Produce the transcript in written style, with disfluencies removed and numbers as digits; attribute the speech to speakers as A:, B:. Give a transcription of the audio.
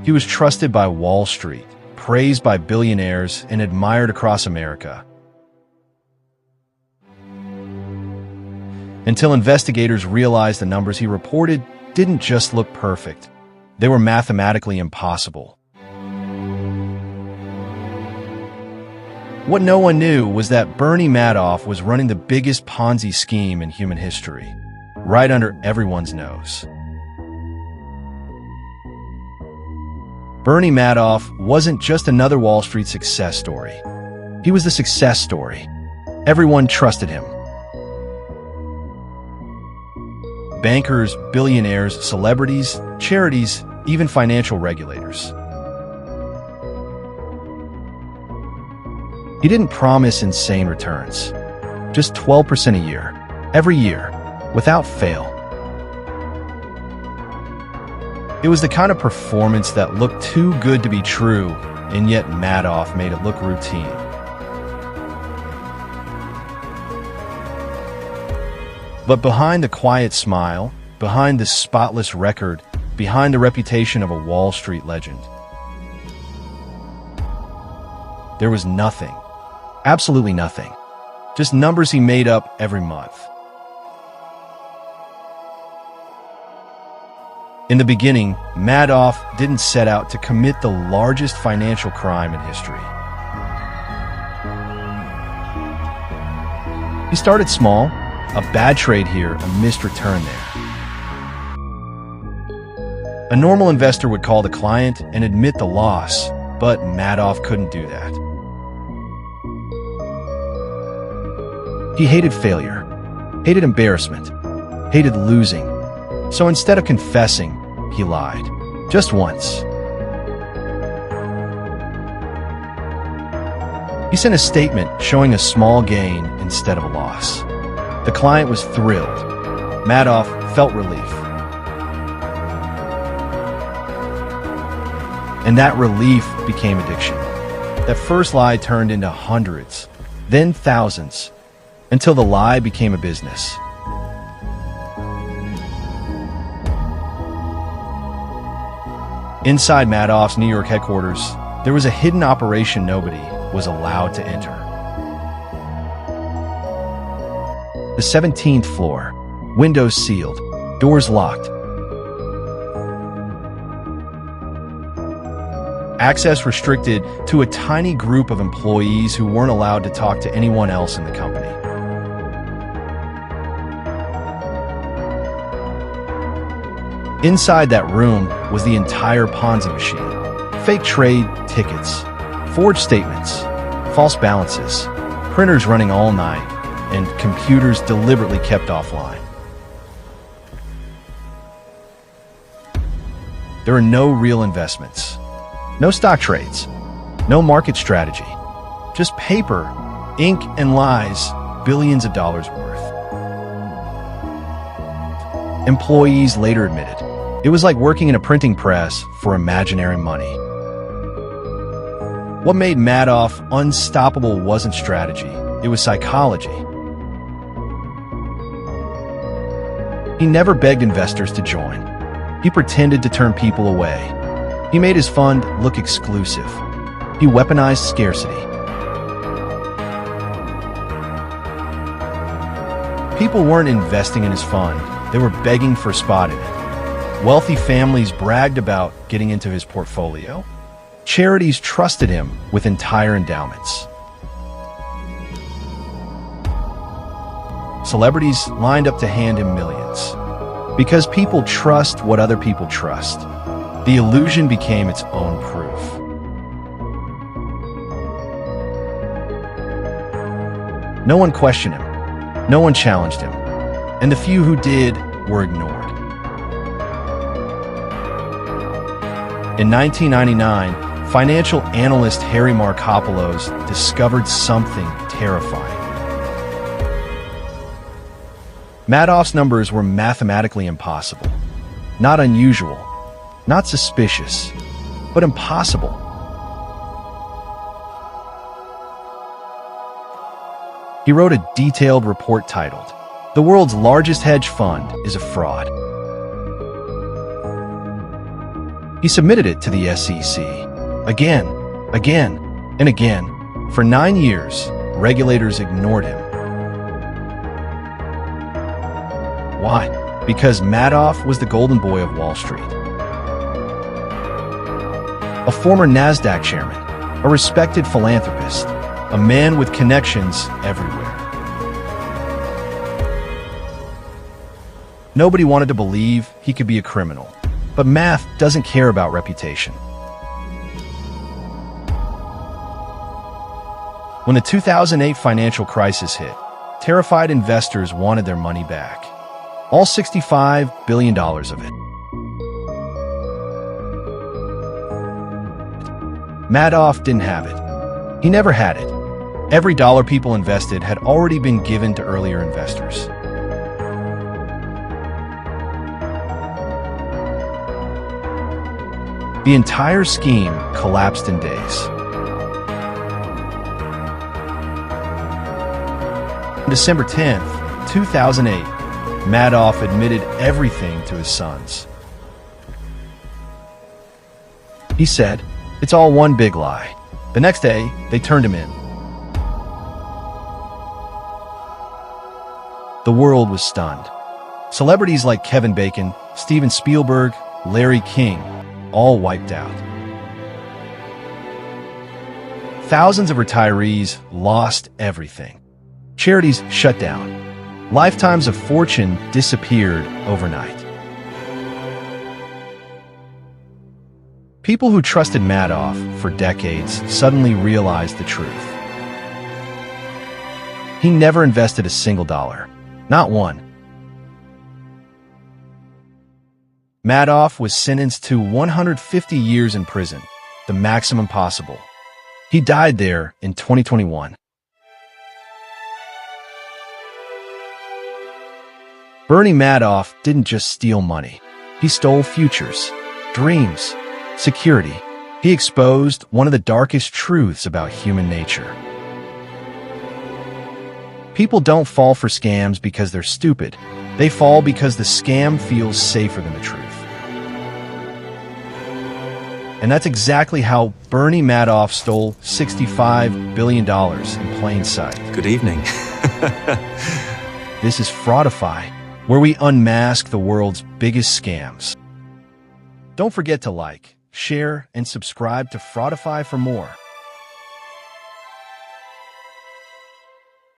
A: He was trusted by Wall Street, praised by billionaires, and admired across America. Until investigators realized the numbers he reported didn't just look perfect. They were mathematically impossible. What no one knew was that Bernie Madoff was running the biggest Ponzi scheme in human history, right under everyone's nose. Bernie Madoff wasn't just another Wall Street success story. He was the success story. Everyone trusted him. Bankers, billionaires, celebrities, charities, even financial regulators. He didn't promise insane returns. Just 12% a year, every year, without fail. It was the kind of performance that looked too good to be true, and yet Madoff made it look routine. But behind the quiet smile, behind the spotless record, behind the reputation of a Wall Street legend, there was nothing. Absolutely nothing. Just numbers he made up every month. In the beginning, Madoff didn't set out to commit the largest financial crime in history. He started small, a bad trade here, a missed return there. A normal investor would call the client and admit the loss, but Madoff couldn't do that. He hated failure, hated embarrassment, hated losing. So instead of confessing, he lied. Just once. He sent a statement showing a small gain instead of a loss. The client was thrilled. Madoff felt relief. And that relief became addiction. That first lie turned into hundreds, then thousands, until the lie became a business. Inside Madoff's New York headquarters, there was a hidden operation nobody was allowed to enter. The 17th floor, windows sealed, doors locked. Access restricted to a tiny group of employees who weren't allowed to talk to anyone else in the company. Inside that room was the entire Ponzi machine. Fake trade tickets, forged statements, false balances, printers running all night, and computers deliberately kept offline. There are no real investments, no stock trades, no market strategy, just paper, ink, and lies, billions of dollars worth. Employees later admitted it was like working in a printing press for imaginary money. What made Madoff unstoppable wasn't strategy, it was psychology. He never begged investors to join. He pretended to turn people away. He made his fund look exclusive. He weaponized scarcity. People weren't investing in his fund, they were begging for a spot in it. Wealthy families bragged about getting into his portfolio. Charities trusted him with entire endowments. Celebrities lined up to hand him millions. Because people trust what other people trust, the illusion became its own proof. No one questioned him. No one challenged him. And the few who did were ignored. In 1999, financial analyst Harry Markopolos discovered something terrifying. Madoff's numbers were mathematically impossible. Not unusual, not suspicious, but impossible. He wrote a detailed report titled, "The World's Largest Hedge Fund is a Fraud." He He submitted it to the SEC. Again, and again. For 9 years, regulators ignored him. Why? Because Madoff was the golden boy of Wall Street. A former NASDAQ chairman, a respected philanthropist, a man with connections everywhere. Nobody wanted to believe he could be a criminal, but math doesn't care about reputation. When the 2008 financial crisis hit, terrified investors wanted their money back. All $65 billion of it. Madoff didn't have it. He never had it. Every dollar people invested had already been given to earlier investors. The entire scheme collapsed in days. On December 10th, 2008, Madoff admitted everything to his sons. He said, "It's all one big lie." The next day, they turned him in. The world was stunned. Celebrities like Kevin Bacon, Steven Spielberg, Larry King, all wiped out. Thousands of retirees lost everything. Charities shut down. Lifetimes of fortune disappeared overnight. People who trusted Madoff for decades suddenly realized the truth. He never invested a single dollar. Not one. Madoff was sentenced to 150 years in prison, the maximum possible. He died there in 2021. Bernie Madoff didn't just steal money. He stole futures, dreams, security. He exposed one of the darkest truths about human nature. People don't fall for scams because they're stupid. They fall because the scam feels safer than the truth. And that's exactly how Bernie Madoff stole $65 billion in plain sight.
B: Good evening.
A: This is Fraudify, where we unmask the world's biggest scams. Don't forget to like, share, and subscribe to Fraudify for more.